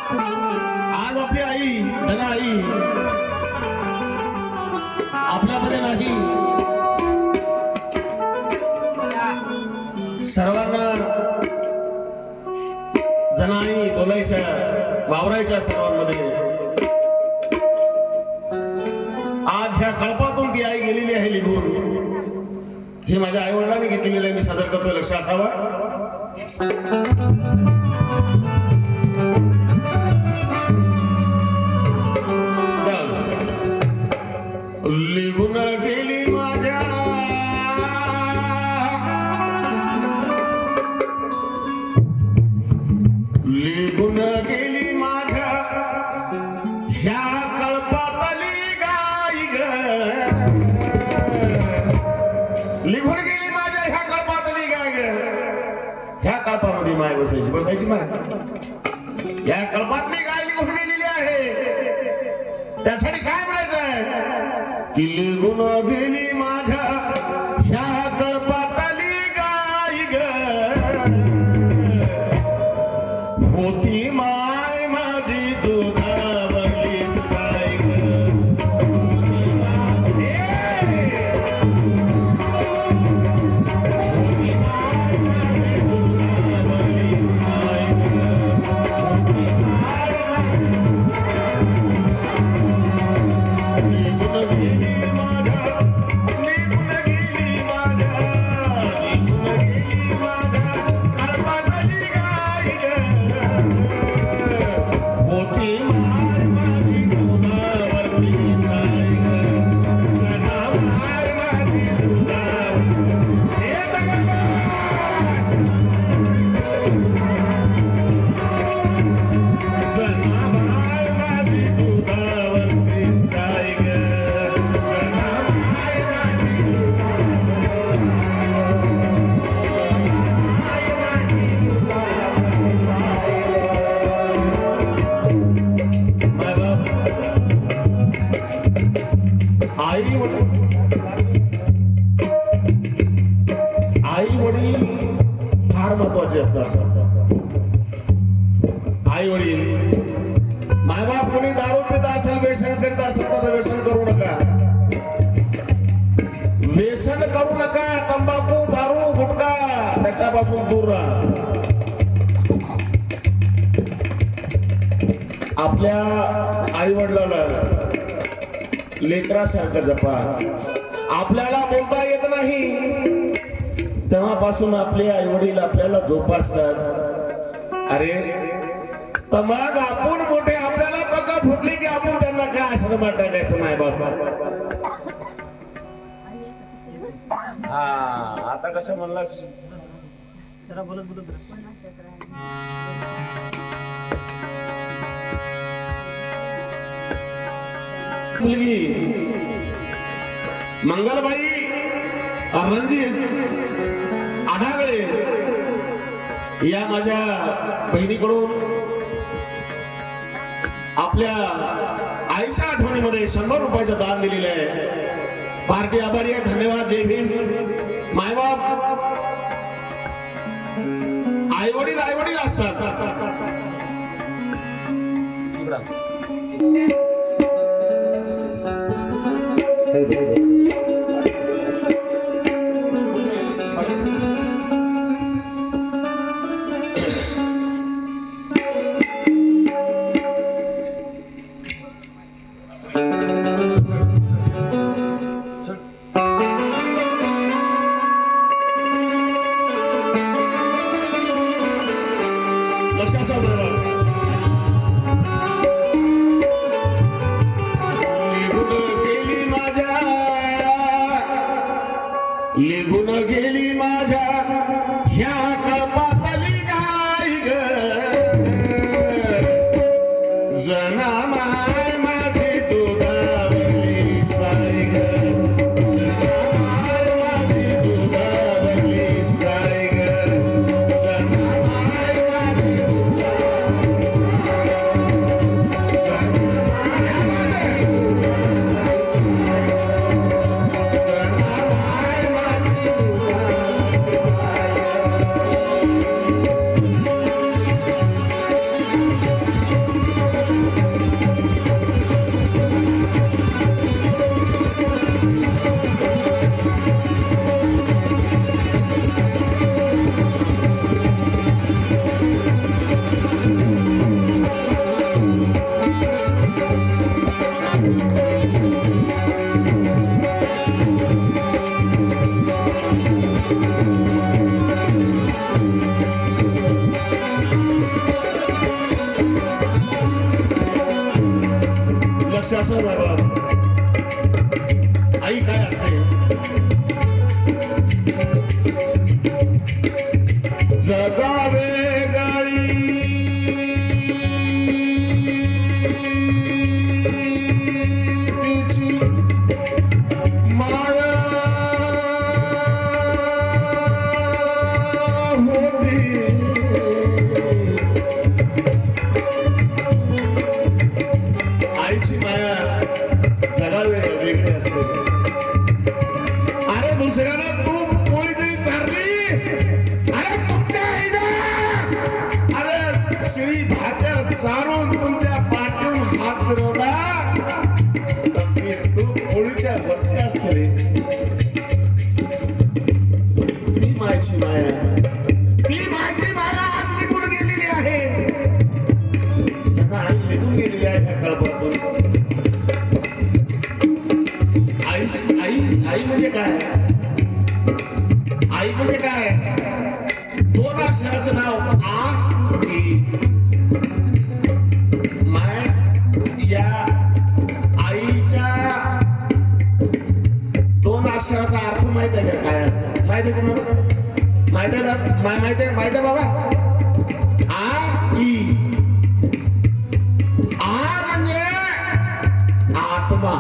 आज आपली आई जना आई आपल्यामध्ये नाही, सर्वांना जनाई बोलायच्या वावरायच्या सर्वांमध्ये आज ह्या कळपातून ती आई गेलेली आहे निघून. ही माझ्या आई वडिलांनी घेतलेली आहे, मी सादर करतोय, लक्ष असावा. निघून गेली माझ्या निघून गेली माझ्या ह्या कळपातली गाई ग. निघून गेली माझ्या ह्या कळपातली गाय ग. ह्या कळपामध्ये माय बसायची बसायची माय. ह्या कळपातली गाय निघून गेलेली आहे. त्यासाठी काय म्हणायचं आहे की निघून गेली माझ्या ह्या कळपातली गाय ग. होती माय माझी दुधावरली साय ग. आई वडील फार महत्वाचे असतात. आई वडील मायबाप कोणी दारू पित असेल, व्यसन करीत असेल तर व्यसन करू नका. व्यसन करू नका. तंबाखू दारू गुटखा त्याच्यापासून दूर राहा. आपल्या आई वडिलाला लेकरासारखं जपा. आपल्याला बोलता येत नाही तेव्हापासून आपले आई वडील आपल्याला जोपासतात. अरे तर मग आपण मोठे आपल्याला पक्का फुटली की आपण त्यांना काय आश्रमात टाकायचं माय बाबा. आता कसं म्हणलास मुलगी मंगलबाई रणजित आढागळे या माझ्या बहिणीकडून आपल्या आईच्या आठवणीमध्ये 100 रुपयाचं दान दिलेलं आहे. पार्टी आभारी आहे. धन्यवाद. जय भीम. मायबाप आई वडील असतात. लक्ष असं बाबा आई काय असते जगावे सारून तुमच्या पाठून हात फिरवला तू पोळीच्या वरती असते रे ती मायची माया आज निघून गेलेली आहे सगळं आई निघून गेलेली आहे त्या कळपातून आई म्हणजे काय आई म्हणजे काय दोन अक्षराचं नाव आ या आईच्या दोन अक्षराचा अर्थ माहित आहे का काय असं माहिती आहे तुम्हाला माहित आहे बाबा आ ई आ म्हणजे आत्मा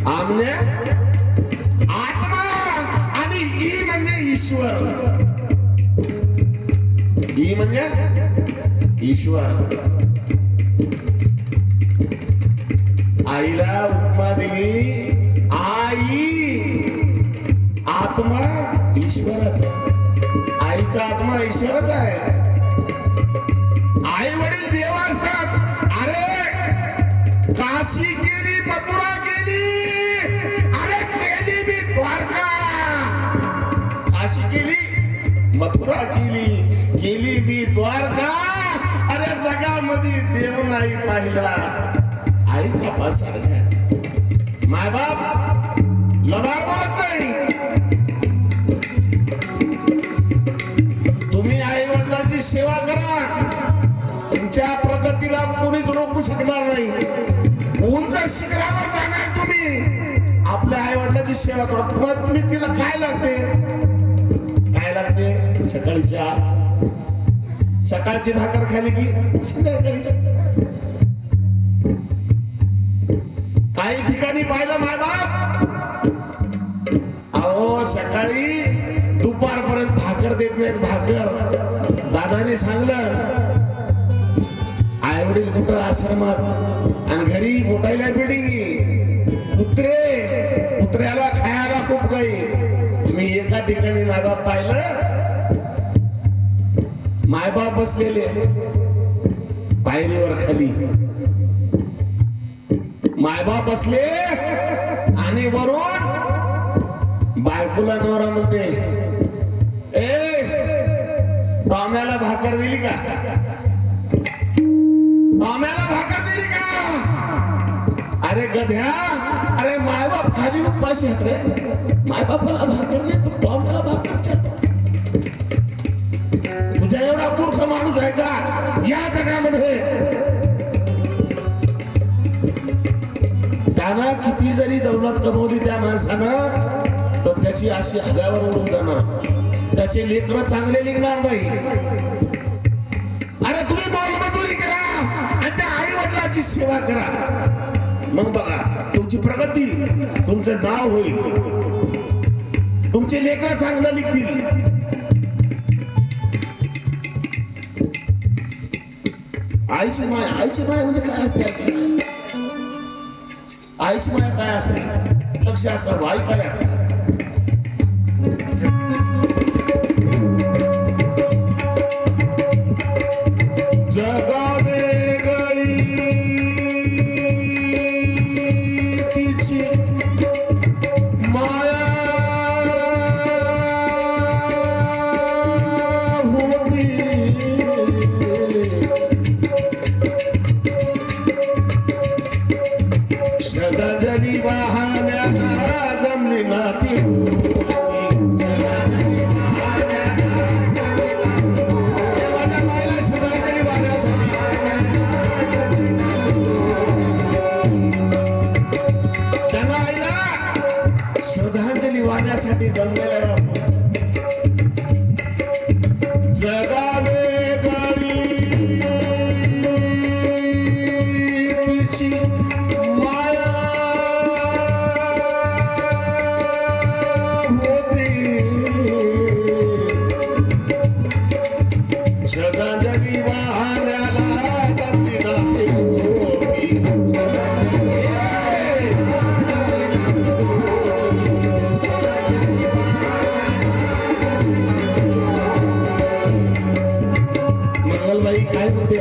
आ म्हणजे आत्मा आणि ई म्हणजे ईश्वर ई म्हणजे ईश्वर आईला उपमा दिली आई आत्मा ईश्वराचा आईचा आत्मा ईश्वराचा आहे आई वडील देव असतात अरे काशी केली मथुरा केली अरे केली मी द्वारका काशी केली मथुरा केली मी द्वारका अरे जगामध्ये देव नाही पाहिला आई बापा सारखा माय बाप लबाड बोलत नाही तुम्ही आई वडिलांची सेवा करा तुमच्या प्रगतीला कोणीच रोखू शकणार नाही उंच शिखरावर जाणार तुम्ही आपल्या आई वडिलांची सेवा करा तुम्ही तिला काय लागते सकाळची भाकर खाली की संध्याकाळी काही ठिकाणी पाहिलं माय बाप अहो सकाळी दुपारपर्यंत भाकर देत नाहीत भाकर दादाने सांगलं आई वडील कुठं आश्रमात आणि घरी मोठायला बिल्डिंग कुत्र्याला खायला खूप काही मी एका ठिकाणी मायबाप पाहिलं मायबाप बसलेले पायरीवर खाली मायबाप बसले आणि वरून बायकोला नवरा म्हणते ए टॉम्याला भाकर दिली का अरे गध्या अरे मायबाप खाली उपाशी आहेत रे मायबापाला भाकर नाही तू टॉम्याला भाकर विचारतो तुझ्या एवढा मूर्ख माणूस आहे का या जगामध्ये त्यानं किती जरी दौलत कमवली त्या माणसानं तर त्याची अशी हव्यावर उडून जाणार त्याचे लेकरं चांगले निघणार नाही अरे तुम्ही मोलमजुरी करा आणि त्या आई वडिलांची सेवा करा मग बघा तुमची प्रगती तुमचं नाव होईल तुमचे लेकरं चांगलं निघतील आईची माया म्हणजे काय असते आईची माया काय असते लक्ष असावं आई काय असते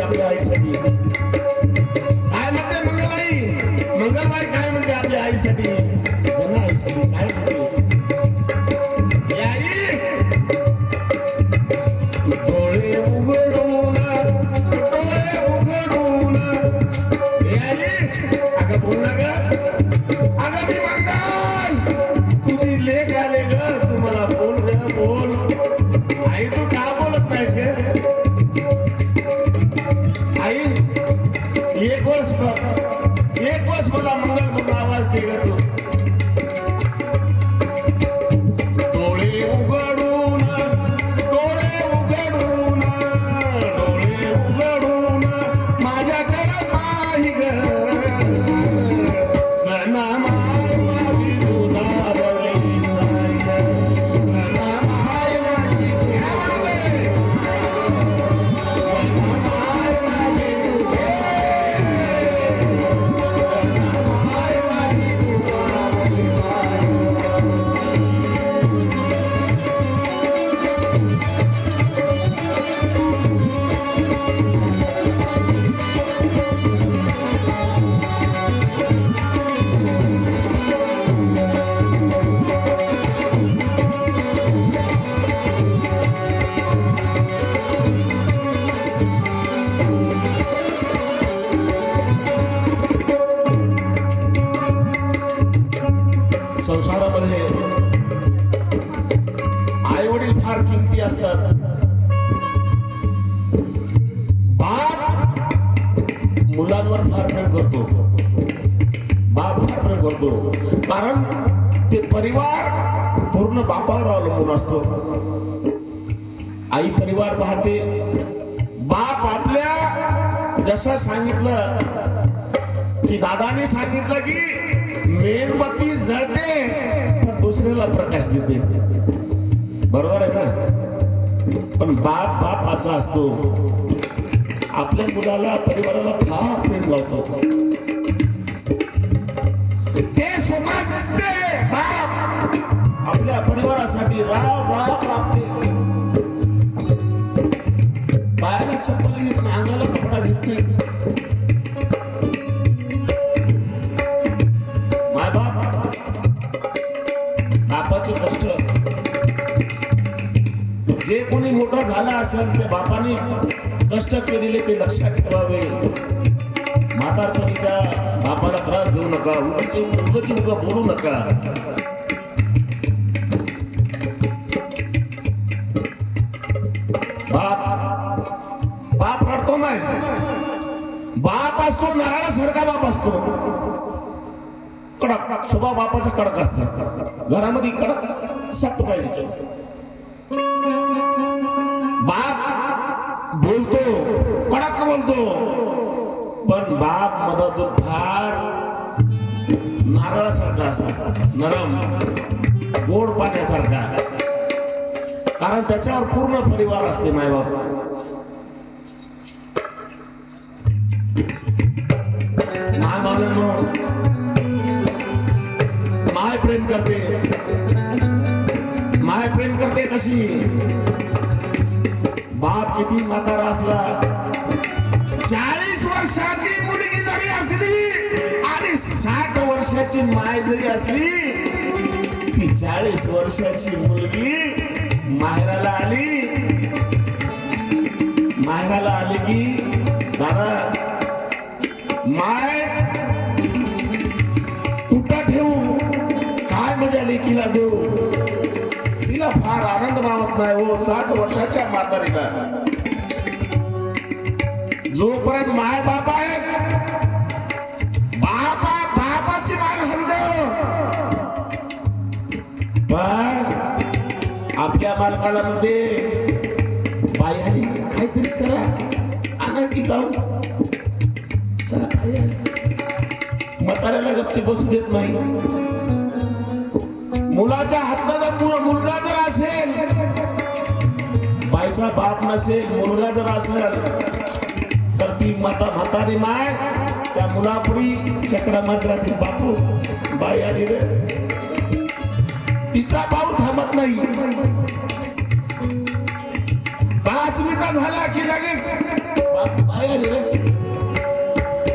आपल्या आईसाठी? काय म्हणते मंगलबाई? मंगलबाई काय म्हणते आपल्या आईसाठी? जरा आईसाठी काय म्हणते? ए आई, डोळे उघडून, डोळे उघडून. ए आई, अगं बोल ना ग. अगं मी मंगल, तुझी लेक आले ग. तू मला बोल ग, बोल. आई तू का बोलत नाहीस ग? आई, एक वर्ष मला मंगल म्हणून आवाज दे ग तू. डोळे उघडून, डोळे उघडून, डोळे उघडून माझ्याकडे पाही ग. जना माय माझी दुधावली साई ग. जना माय माझी दुधावली. जना माय माझी संसारामध्ये आई वडील फार किमती असतात. बाप मुलांवर फार प्रेम करतो. बाप फार प्रेम करतो, कारण ते परिवार पूर्ण बापावर अवलंबून असतो. आई परिवार पाहते. बाप आपल्या जसं सांगितलं की दादाने सांगितलं की मेणबत्ती जळते पण दुसऱ्याला प्रकाश देते, बरोबर आहे ना? पण बाप असा असतो, आपल्या मुलाला परिवाराला फार प्रेम लावतो. ते समजते बाप आपल्या परिवारासाठी राव राबते. पायाला चप्पल घेत नाही, अंगाला कपडा घेत नाही. बापाचे कष्ट जे कोणी मोठा झाला असेल त्या बापाने कष्ट केलेले ते लक्षात ठेवावे. म्हातारपणी त्या बापाला त्रास देऊ नका, उगाच बोलू नका. बाप रडतो नाही. बाप असतो नारळासारखा बाप असतो. कडक स्वभाव बापाचा कडक असतो. घरामध्ये कडक सक्त पाहिजे. बाप बोलतो, कडक बोलतो, पण बाप मधातून फार नारळासारखा असतो, नरम गोड पाण्यासारखा. कारण त्याच्यावर पूर्ण परिवार असते. मायबाप माय प्रेम करते. माय प्रेम करते कशी? बाप किती म्हातारा असला, 40 वर्षाची मुलगी जरी असली आणि 60 वर्षाची माय जरी असली, ती 40 वर्षाची मुलगी माहेराला आली की दादा माय कुठं ठेवू, काय मजा लेकीला देऊ, तिला फार आनंद मावत नाही हो. 60 वर्षाच्या म्हातारीला जोपर्यंत माय बाप आहेत, बापाची मान हलव. आपल्या मालकाला म्हणते बाई आली काहीतरी करा, आणा की जाऊ. म्हाताऱ्याला गपचे बसू देत नाही. मुलाच्या हातचा जर मुलगा जर असेल, बाईचा बाप नसेल, मुलगा जर असेल, तर ती म्हातारी माय त्या मुलापुढी चक्रा मारत राहते. बापू बाई आली रे. तिचा भाऊ थांबत नाही. 5 मिनिटं झाला की लगेच बाई आली रे,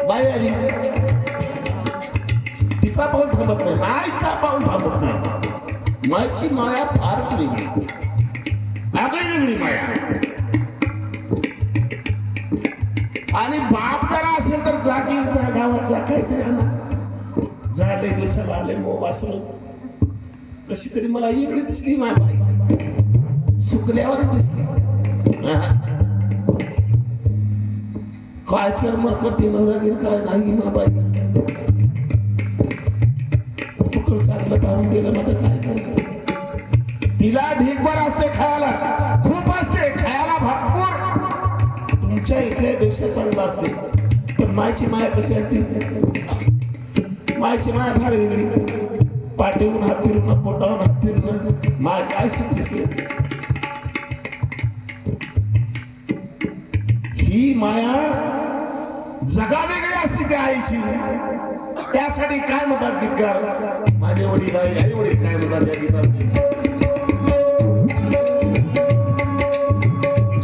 बाई आली. तिचा पाऊल थांबत नाही, मायचा पाऊल थांबत नाही. मायची माया फारच वेगळी, आगळी वेगळी माया. आणि बाप जरा असेल तर जागीचा गावात जा, काहीतरी आणा. झाले दिवसाला आले मो वासरू, कशी तरी मला इकडे दिसली माय बाई, सुकल्यावर दिसली. काय चर मग करते नवरा गिर काय नाही ना बाई, पकड चांगलं पाहून दिलं मग काय कर. तिला ढीकभर असते खायला, खूप असते खायला भरपूर, तुमच्या इथल्यापेक्षा चांगलं असते. पण मायची माया कशी असते, मायची माया फार वेगळी. पाठीवरून हात फिरून, पोटावरून हात फिरून, माय काय शिकतेस. ही माया जगा वेगळी असते त्या आईची. त्यासाठी काय म्हणतात गीतकार, माझे वडील आई वडील काय म्हणतात या गीतामध्ये,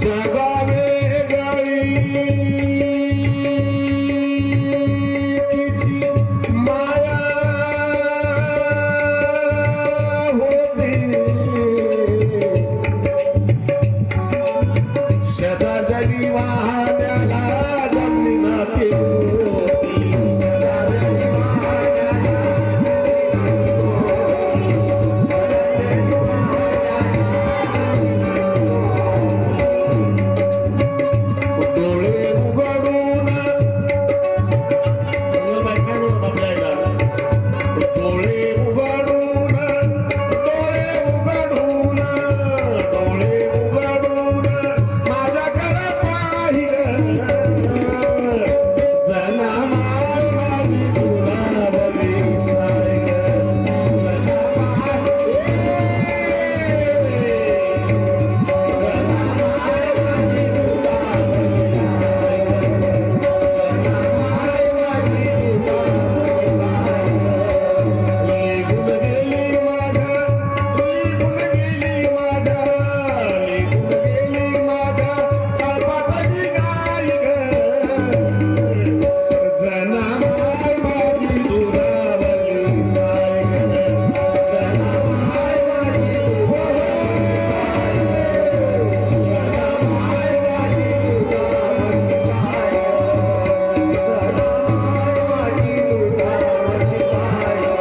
जगा वेगळी तिची माया होते, सदा जगी वाहण्याला जमली नाते होती, सदा जगी डोळे उघडून, डोळे उघडून, डोळे उघडून, डोळे उघडून माझ्याकडे पाहिलं, जना माय माझी गुलाबी साय ग, जना माय, जना माय माझी गुलाबी साय ग, जना माय माझी गुलाबी साय ग. निघून गेली माझ्या, निघून गेली माझ्या, निघून गेली माझ्या कळपातली गाय ग, जना माय माझी गुलाबी साय ग, जना माय माझी गुलाबी साय ग, जना माय माझी गुलाबी साय ग, जना माय माझी गुलाबी साय ग.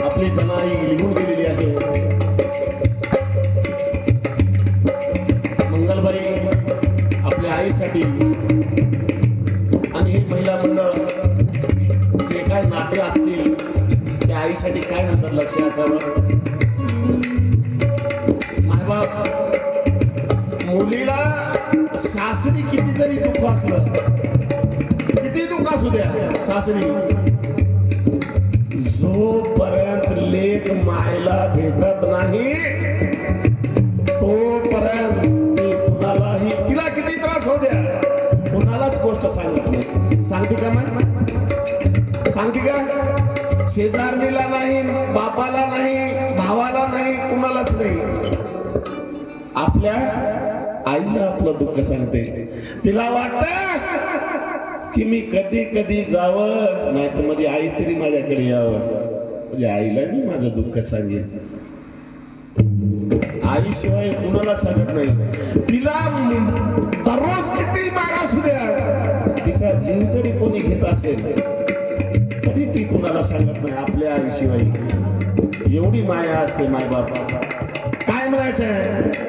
आपली जनाई निघून गेलेली आहे. मंगलबाई आपल्या आईसाठी आणि हे महिला मंडळ जे काय नाते असतील त्या आईसाठी काय म्हणतात लक्ष असावं. मायबाप मुलीला सासरी किती जरी दुःख असलं, किती दुःख असू द्या सासरी, जोपर्यंत लेक मायला भेटत नाही तोपर्यंत ती कुणालाही, तिला किती त्रास होऊ द्या, कुणालाच गोष्ट सांगत नाही. सांगते का मग, सांगते का, शेजारणीला नाही, बापाला नाही, भावाला नाही, कुणालाच नाही. आपल्या आईला आपलं दुःख सांगते. तिला वाटत की मी कधी कधी जावं, नाही तर माझी आई तरी माझ्याकडे यावं, म्हणजे आईला मी माझं दुःख सांगेन. आईशिवाय कुणाला सांगत नाही. तिला दररोज किती मार असू द्या, तिचा जीव जरी कोणी घेत असेल तरी ती कुणाला सांगत नाही आपल्या आईशिवाय. एवढी माया असते मायबाप. काय म्हणायचं आहे,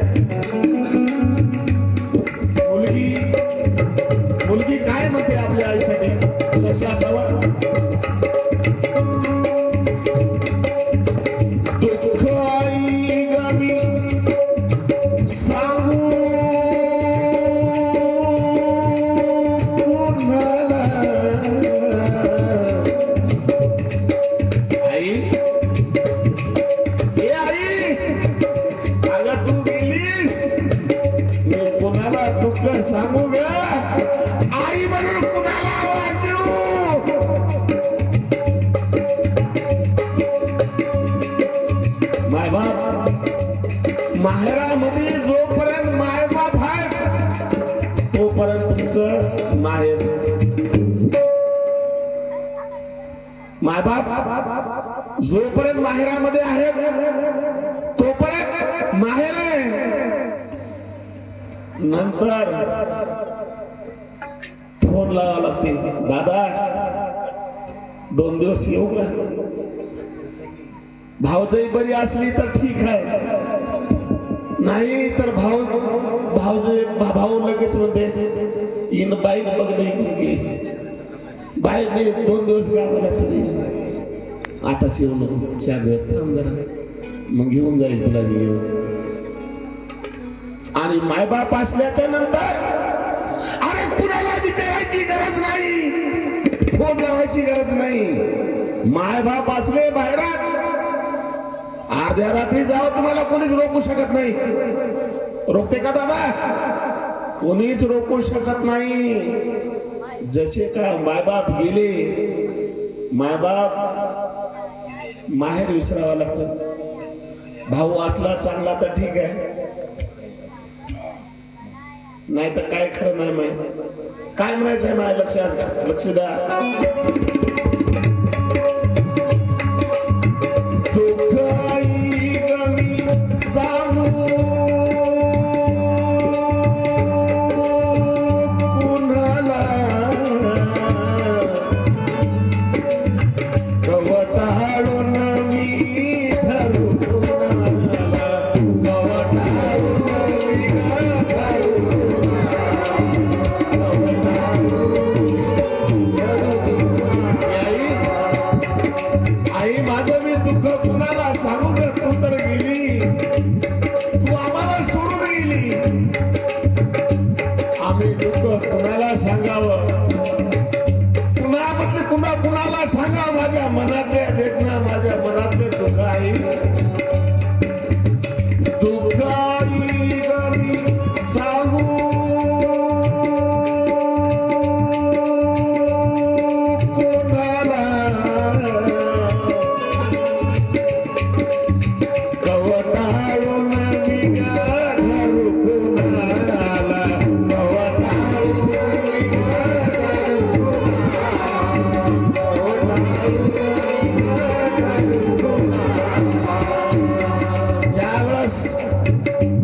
दुःख सांगू ग आई म्हणून कुणाला आवाज देऊ मायबाप माहेरामध्ये जोपर्यंत मायबाप आहे तोपर्यंत तुमचं माहेर मायबाप जोपर्यंत माहेरामध्ये आहेत तोपर्यंत माहेर आहे नंतर फोन लावावा लागते दादा 2 दिवस येऊ का भावजई बरी असली तर ठीक आहे नाही तर भाऊ लगेच म्हणते इन बाई बघले बाई मी 2 दिवस गावाला आता शिव नको 4 दिवस थांब जरा मग घेऊन जाईल तुला मी येऊन आणि मायबाप असल्याच्या नंतर अरे कुणाला विचारायची गरज नाही फोन लावायची गरज नाही मायबाप असले बाहेरात अर्ध्या रात्री जाऊ तुम्हाला कोणीच रोखू शकत नाही रोखते का दादा कोणीच रोखू शकत नाही जसे का मायबाप गेले मायबाप माहेर विसरावा लागतं भाऊ असला चांगला तर ठीक आहे नाही तर काय खरं नाही माय काय म्हणायचं आहे माय लक्ष द्या दुःख आई कमी सांगू कुणाला कवटाळून मी धरू आई माझं मी दुःख कुणाला सांगू ग तू तर गेली तू आम्हाला सोडून गेली आम्ही दुःख कुणाला सांगावं कुणाला सांगा माझ्या मनातल्या वेदना माझ्या मनातले दुःख आहे दुःख आई गमी सांगू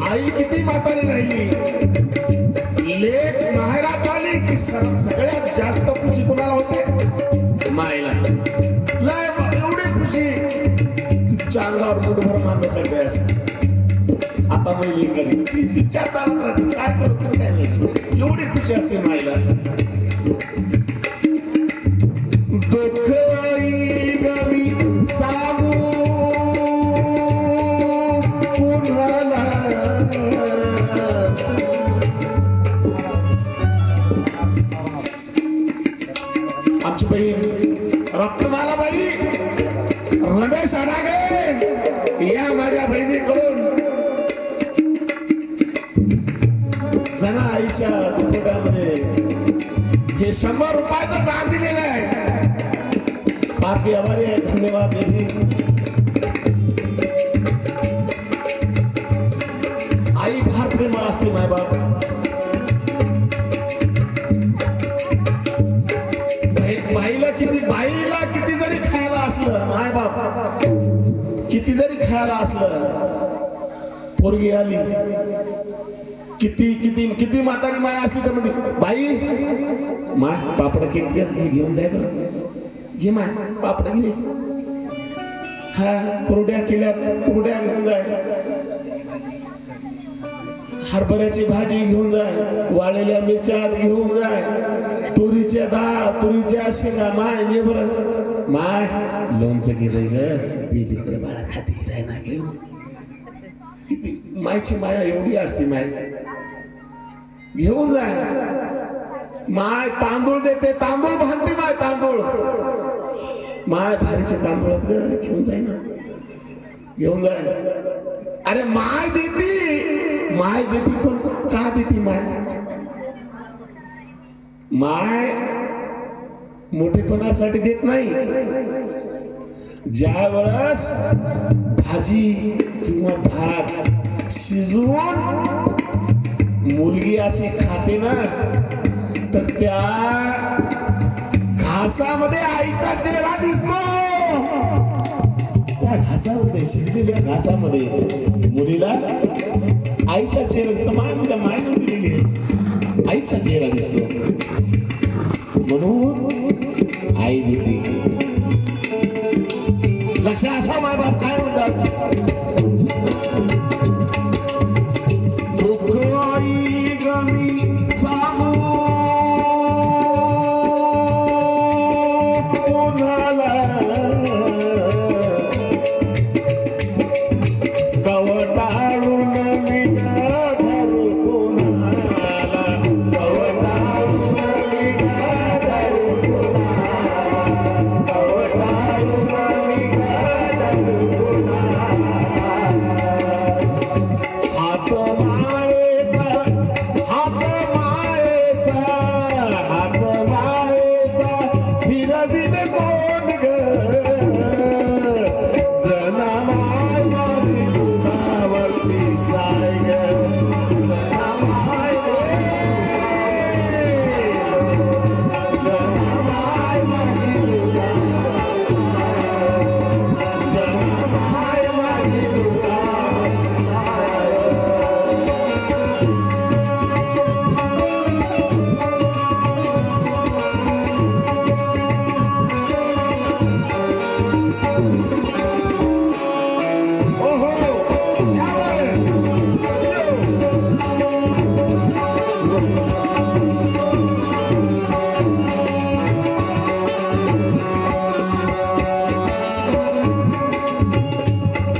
आई किती म्हातारी राहिली लेक माहेरात आली की सगळ्यात जास्त खुशी कुणाला होते मायला लय एवढी खुशी चांगल्यावर मुठभर मानण्यासाठी असं आता महिली करी तिच्या चालत राहते काय करतो काय नाही एवढी खुशी असते मायला दुःख आई गमी सांगू कुणाला आमची बहीण रत्नमाला बाई रमेश अडागे या माझ्या बहिणीकडून जना आईच्या दुखोट्यामध्ये हे 100 रुपयाचं दान दिलेलं आहे बाकी आभारी आहे धन्यवाद दीदी आई फार प्रेमळ असते मायबाप बाईला किती जरी खायला असलं मायबाप किती जरी खायला असलं पोरगी आली किती किती किती म्हातारी माय असली तर म्हणते बाई माय पापड किती घेऊन जाय बरं घे माय पापड घे हा कुरड्या केल्या कुरड्या घेऊन जाय हरभऱ्याची भाजी घेऊन जाय वाळलेल्या मिरच्या घेऊन जाय तुरीच्या डाळ तुरीच्या शेंगा माय ने बरं माय लोणचं गेलंय ग ती लेकरं बाळा खाती जाय ना घेऊ किती मायची माया एवढी असते माय घेऊन जाय माय तांदूळ देते तांदूळ भांगते माय तांदूळ माय भारीचे तांदूळ ग घेऊन जाय ना घेऊन जाय अरे माय देती माय देती, पण का देती माय? माय मोठेपणासाठी देत नाही. ज्या वेळेस भाजी किंवा भात शिजवून मुलगी अशी खाते ना, तर त्या घासामध्ये आईचा चेहरा दिसतो. त्या घासामध्ये, शिजलेल्या घासामध्ये मुलीला आईचा चेहरा दिसतो. माय मायनं दिलेली आहे, आईचा चेहरा दिसतो. म्हणून आई देते. लक्ष असा माय बाप काय म्हणतात, दुःख आई गमी सांगू कोणाला, कवटाळून मी धरू कोणाला, कवटाळून मी धरू कोणाला, कवटाळून मी धरू कोणाला. हात मायेचा, हात मायेचा, हात मायेचा फिरविल कोण ग, जना माय माझी दुधावरची साय ग, जना माय जना माय माझी दुधावरची साय, जना माय माझी दुधावरची साय.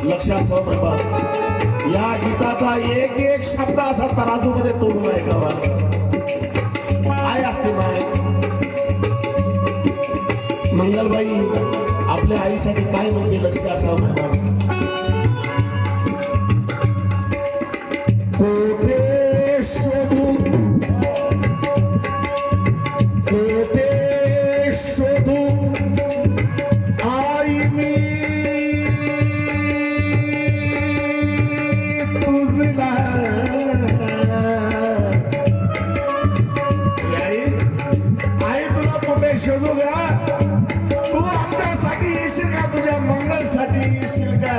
लक्षात बाबा, या गीताचा एक एक शब्द असा तराजू मध्ये तोडून ऐकावा. काय असते माय? मंगलबाई आपल्या आईसाठी काय म्हणते, लक्ष असावं बाबा. कोठे शोधू, कोठे शोधू आई मी तुझला. आई तुला कुठे शोधू का? तू आमच्यासाठी येशील का? तुझ्या मंगलसाठी येशील का?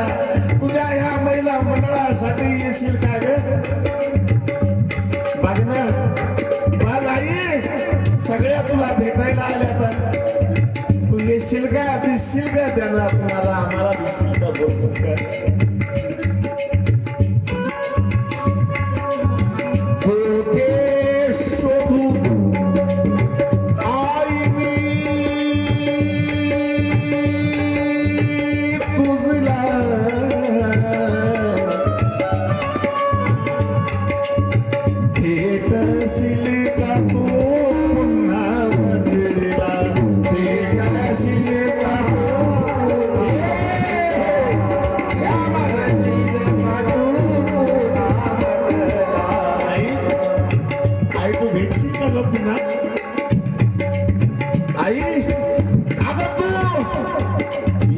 तुझ्या ह्या महिला मंडळासाठी येशील का ग? बघ ना, बघ आई, सगळ्या तुला भेटायला आल्या, तर तू येशील का? दिसशील का त्यांना? तुम्हाला आम्हाला दिसशील का? बोलशील का? कोठे शोधू आई मी तुझला, भेटशील का तू पुन्हा मजला, भेटशील का आई, तू भेटशील का ग पुन्हा? आई, अगं तू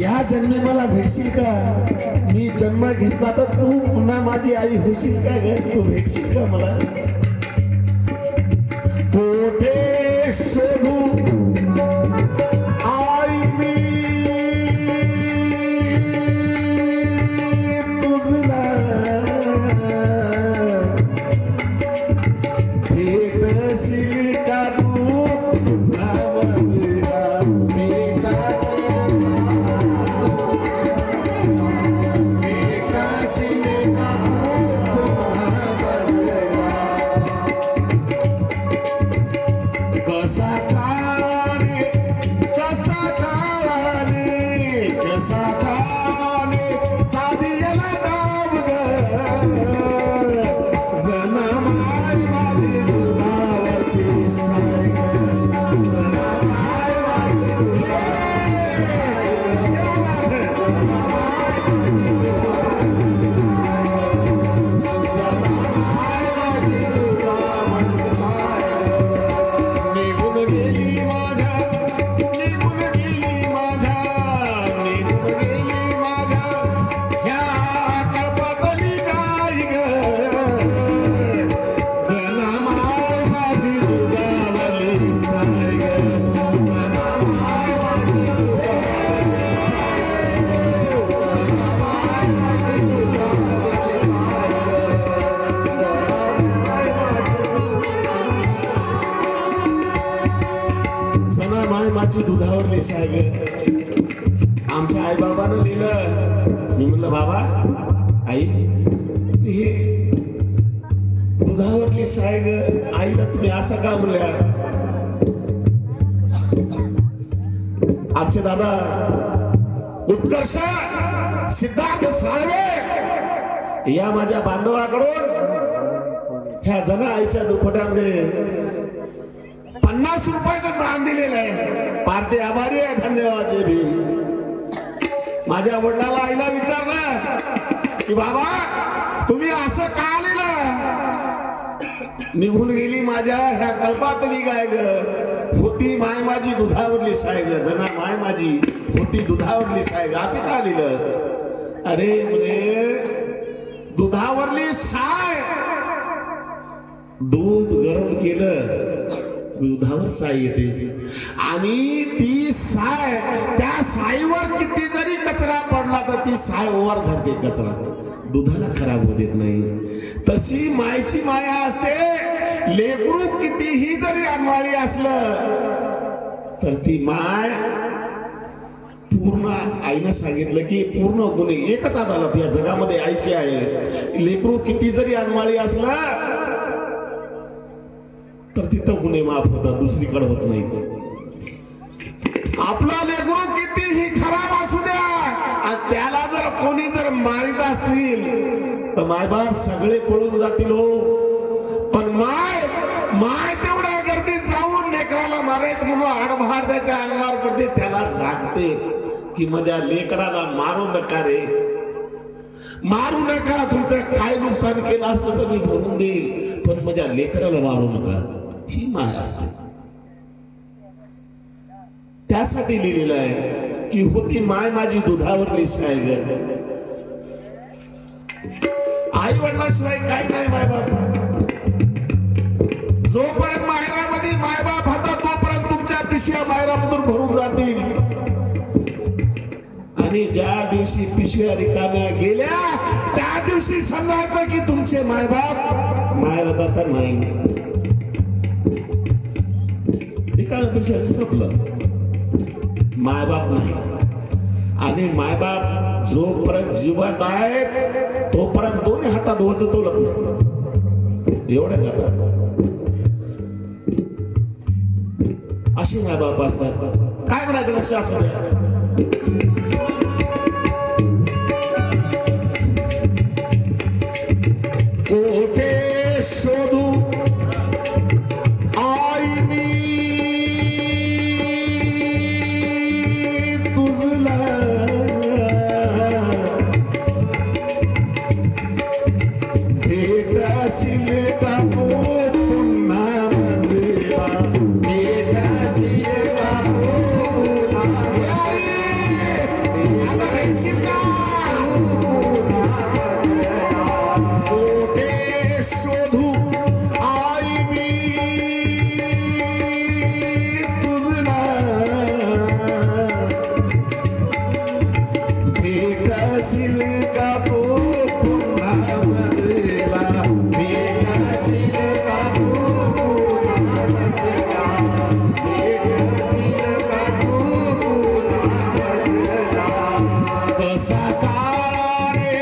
या जन्मी मला भेटशील का? मी जन्म घेतला तर तू पुन्हा माझी आई होशील का ग? तू भेटशील का मला? कोठे शोधू आई मी तुझला, भेटशील का तू पुन्हा मजला, भेटशील का तू पुन्हा मजला. कसा माझी दुधावरली साय ग. आमच्या आई बाबानं लिहिलं. मी म्हणलं बाबा आई हे दुधावरली साय ग, आईला तुम्ही असं का म्हणल्या? आमचे दादा उत्कर्ष सिद्धार्थ साळवे या माझ्या बांधवाकडून ह्या जना आईच्या दुखोट्यामध्ये 50 रुपयाचं दान दिलेलं आहे. पार्टी आभारी आहे, धन्यवाद जय भीम. माझ्या वडिलाला आईला विचारलं की बाबा तुम्ही असं का लिहिलं? निघून गेली माझ्या ह्या कल्पातली गाय ग, होती माय माझी दुधावरली साय ग, जना माय माझी होती दुधावरली साय ग, असं का लिहिलं? अरे म्हणे दुधावरली साय, दूध गरम केलं दुधावर साय येते आणि ती साय, त्या साईवर किती जरी कचरा पडला तर ती साय वर धरते कचरा, दुधाला खराब होऊ देत नाही. तशी मायची माया असते. लेकरू कितीही जरी अनवाळी असलं तर ती माय पूर्ण, आईनं सांगितलं की पूर्ण गुन्हे एकच अदालत या जगामध्ये आईची आहे. लेकरू किती जरी अनवाळी असलं तर तिथं गुन्हे माफ होतात, दुसरीकडे होत नाही. आपला लेकरू कितीही खराब असू द्या आणि त्याला जर कोणी जर मारित असतील तर मायबाप सगळे पळून जातील हो. पण माय तेवढ्या गर्दीत जाऊन लेकराला मारायचं म्हणून आडभाड त्याच्या अंगावर पडते, त्याला जागते की माझ्या लेकराला मारू नका रे, मारू नका. तुमचं काय नुकसान केलं असलं तर मी भरून देईल, पण माझ्या लेकराला मारू नका. ही माय असते. त्यासाठी लिहिलेलं आहे की होती माय माझी दुधावरली साय ग. आई वडिलाशिवाय काही नाही मायबाप. जोपर्यंत माहेरामध्ये मायबाप होता तोपर्यंत तुमच्या पिशव्या माहेरामधून भरून जातील आणि ज्या दिवशी पिशव्या रिकाम्या गेल्या त्या दिवशी समजायचं की तुमचे मायबाप माहेरात आता नाही. रिकाम्या पिशव्या संपलं, मायबाप नाही. आणि मायबाप जोपर्यंत जीवात आहे तोपर्यंत दोन्ही हातात ओझं तोलत नाही, एवढ्या जातात. अशी मायबाप असतात. काय म्हणायचं लक्ष असू द्या. कोठे शोधू आई मी तुझला, भेटाशील का पुन्हा माझेवा, भेटाशील का पुन्हा भेटशील का. कोठे शोधू आई मी तुझला, भेटाशील का पुन्हा माझेवा, भेटाशील का पुन्हा माझेवा, भेटाशील का पुन्हा माझेवा. कसा काळा रे,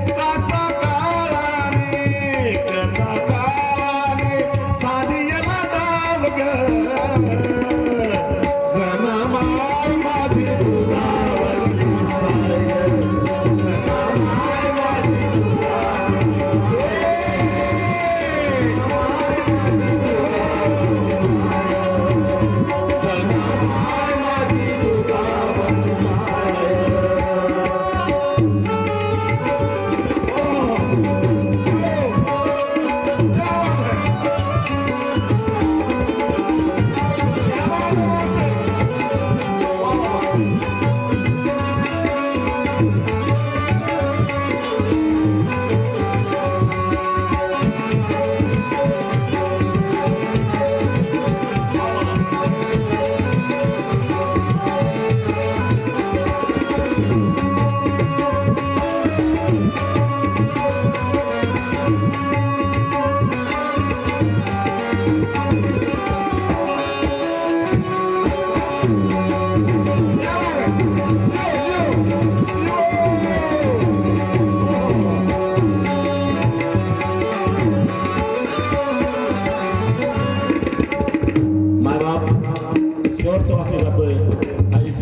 कसा काळा रे, कसा काळा रे, साधियला डाव ग, जना माय माझी दुधावरली साय ग, जना माय माझी दुधावरली जना माय माझी दुधावरली साय ग. गावापाशी जातोय आईस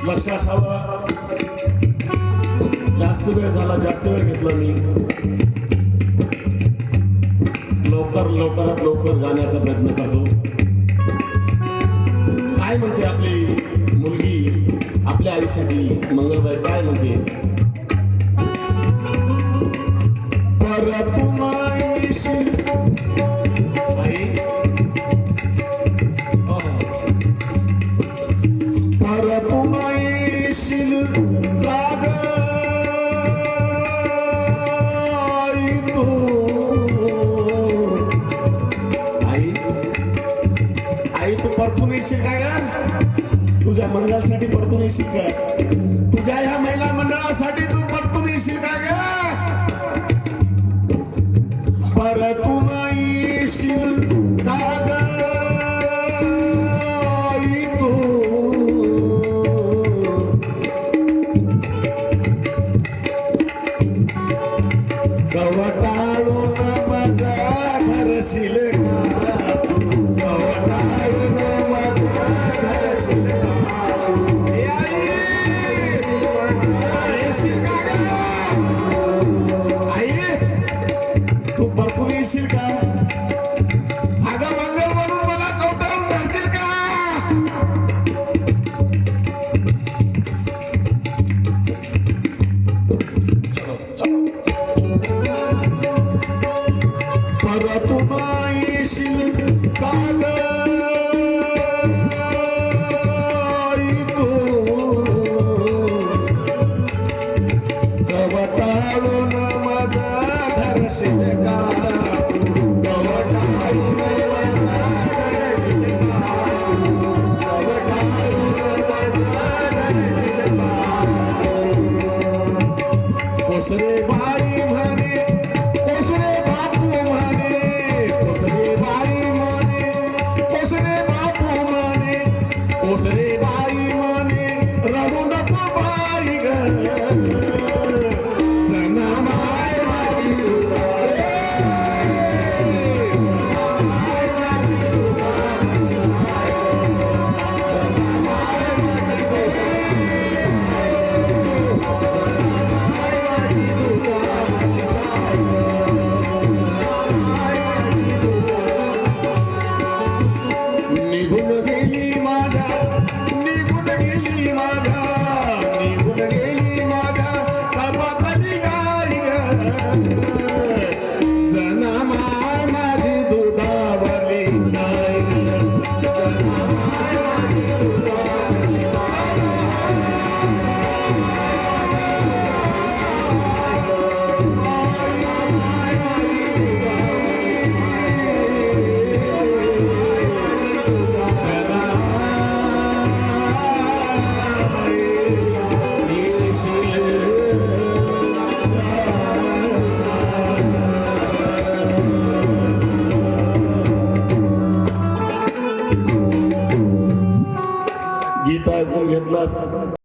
लक्ष असावं. जास्त वेळ झाला, जास्त वेळ घेतला मी. लवकरात लवकर गाण्याचा प्रयत्न करतो. काय म्हणते आपली मुलगी आपल्या आईसाठी? मंगलबाई काय म्हणते? परतून येशील आई, परतून येशील का ग आई तू? आई आई तू परतून येशील काय ग? तुझ्या मंगलासाठी परतून येशील का? तुझ्या ह्या महिला मंडळासाठी तू परतून येशील का ग? परतून येशील का ग आई तू? कवटाळून माझा घरशील का तू? कवटाळून माझा घरशील का तू? येशील का ग? आई तू भरपूर येशील का? अगं मंगल म्हणून मला कवटाळून धरशील का? परतून येशील का ग आई तू? कवटाळून माझा धरशील का? कोसरे बाई म्हणे, कोसरे बापू म्हणे, कोसरे बाई म्हणे, कोसरे बापू म्हणे, कोसरे बाई म्हणे, रडू नको बाई ग, जना माय माझी निघून गेली माझ्या, निघून गेली माझ्या, निघून गेली माझ्या कळपातली गाई ग, जना माय माझी दुधावरली गाय ग, जना माय माझी दुधावरली गीत ऐकून घेतलं असतं.